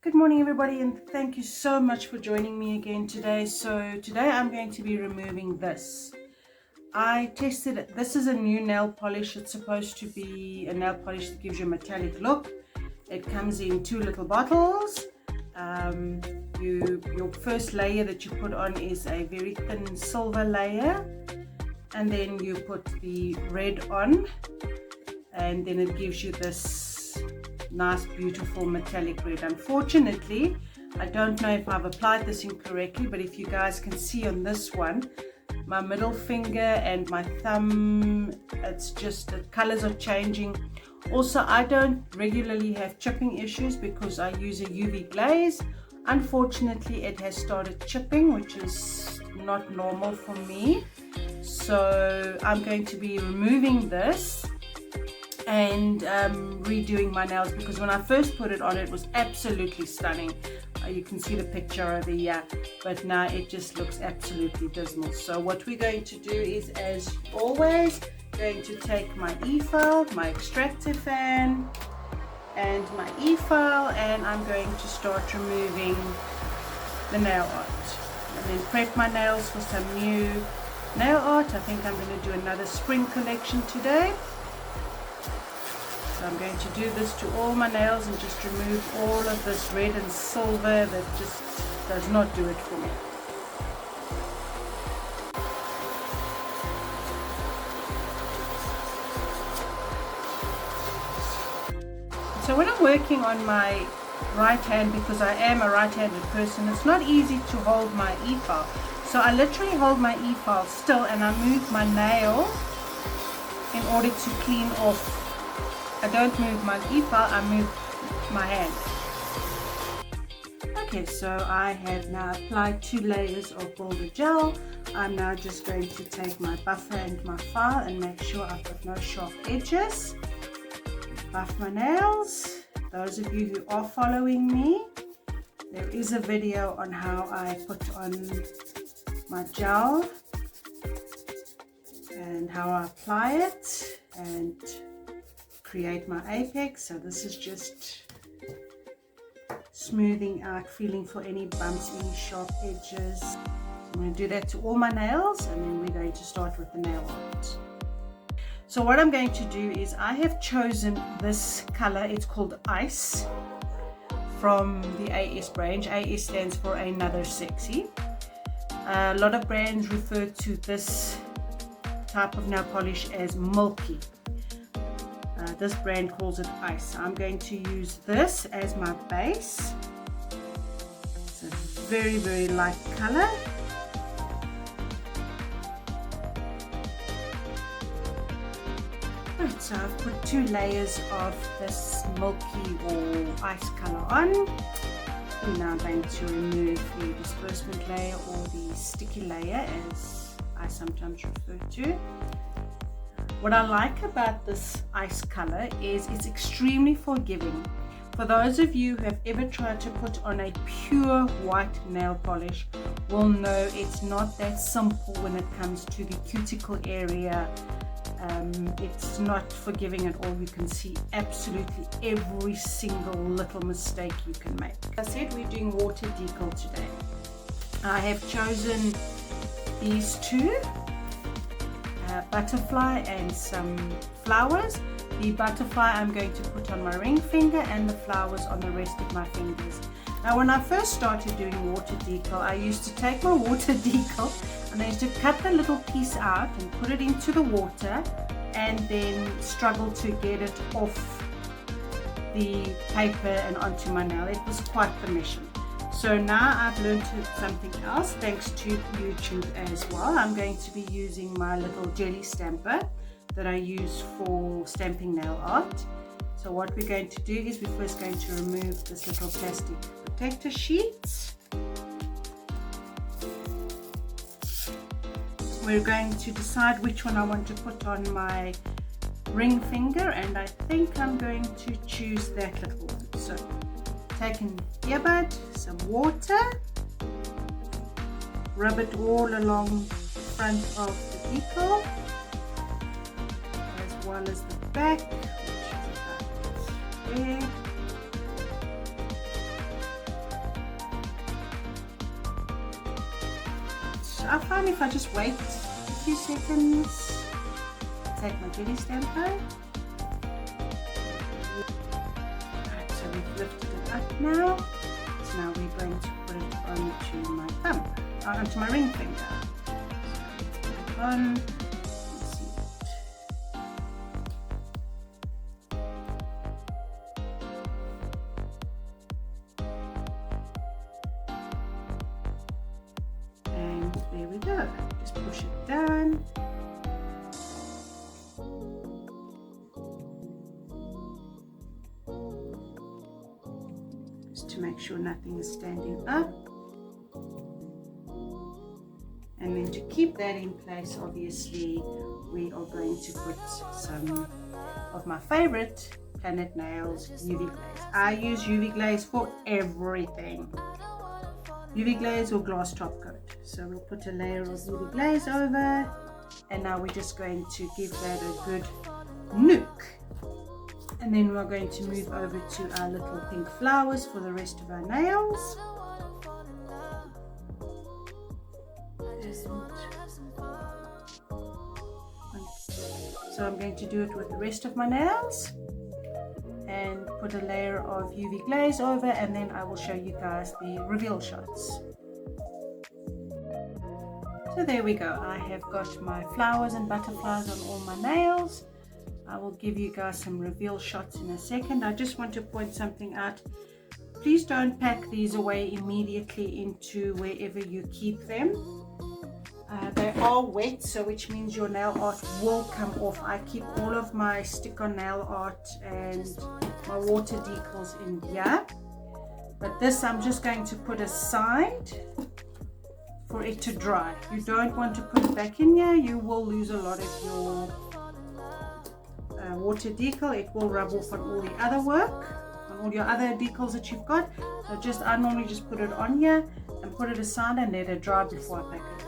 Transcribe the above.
Good morning everybody, and thank you so much for joining me again today. So today I'm going to be removing this. I tested it. This is a new nail polish. It's supposed to be a nail polish that gives you a metallic look. It comes in 2 little bottles. Your first layer that you put on is a very thin silver layer, and then you put the red on, and then it gives you this nice beautiful metallic red. Unfortunately, I don't know if I've applied this incorrectly, but if you guys can see on this one, my middle finger and my thumb, it's just the colors are changing. Also, I don't regularly have chipping issues because I use a UV glaze. Unfortunately, it has started chipping, which is not normal for me. So I'm going to be removing this and redoing my nails, because when I first put it on, it was absolutely stunning. You can see the picture over here, but now it just looks absolutely dismal. So what we're going to do is, as always, going to take my e-file, my extractor fan and my e-file, and I'm going to start removing the nail art, and then prep my nails for some new nail art. I think I'm going to do another spring collection today. So I'm going to do this to all my nails and just remove all of this red and silver that just does not do it for me. So when I'm working on my right hand, because I am a right-handed person, it's not easy to hold my e-file. So I literally hold my e-file still and I move my nail in order to clean off. I don't move my e-file, I move my hand. Okay, so I have now applied 2 layers of Boulder Gel. I'm now just going to take my buffer and my file and make sure I've got no sharp edges. Buff my nails. Those of you who are following me, there is a video on how I put on my gel and how I apply it and create my apex. So this is just smoothing out, feeling for any bumps, any sharp edges. So I'm going to do that to all my nails, and then we're going to start with the nail art. So what I'm going to do is, I have chosen this color. It's called Ice from the AS range. AS stands for Another Sexy. A lot of brands refer to this type of nail polish as milky. This brand calls it Ice. I'm going to use this as my base. It's a very, very light color. Right, so I've put 2 layers of this milky or ice color on. And now I'm going to remove the disbursement layer, or the sticky layer as I sometimes refer to. What I like about this ice color is it's extremely forgiving. For those of you who have ever tried to put on a pure white nail polish will know it's not that simple when it comes to the cuticle area. It's not forgiving at all. You can see absolutely every single little mistake you can make. As I said, we're doing water decal today. I have chosen these 2. Butterfly and some flowers. The butterfly I'm going to put on my ring finger, and the flowers on the rest of my fingers. Now, when I first started doing water decal, I used to take my water decal and I used to cut the little piece out and put it into the water, and then struggle to get it off the paper and onto my nail. It was quite the mission. So now I've learned something else thanks to YouTube as well. I'm going to be using my little jelly stamper that I use for stamping nail art. So what we're going to do is, we're first going to remove this little plastic protector sheet. We're going to decide which one I want to put on my ring finger, and I think I'm going to choose that little one. So take an earbud, some water, rub it all along the front of the decal, as well as the back, which is there. So I find if I just wait a few seconds, take my jelly stamper. Right, so we've lifted it up now. So now we're going to put it onto my thumb, onto my ring finger. So let's put it on. There we go, just push it down. Just to make sure nothing is standing up. And then to keep that in place, obviously, we are going to put some of my favorite Planet Nails UV glaze. I use UV glaze for everything. UV glaze or glass top coat. So we'll put a layer of UV glaze over, and now we're just going to give that a good nuke. And then we're going to move over to our little pink flowers for the rest of our nails. So I'm going to do it with the rest of my nails and put a layer of UV glaze over, and then I will show you guys the reveal shots. So there we go, I have got my flowers and butterflies on all my nails. I will give you guys some reveal shots in a second. I just want to point something out. Please don't pack these away immediately into wherever you keep them. They are wet, so which means your nail art will come off. I keep all of my stick-on nail art and my water decals in here, but this I'm just going to put aside for it to dry. You don't want to put it back in here, you will lose a lot of your water decal. It will rub off on all the other work, on all your other decals that you've got. So I normally just put it on here and put it aside and let it dry before I pack it.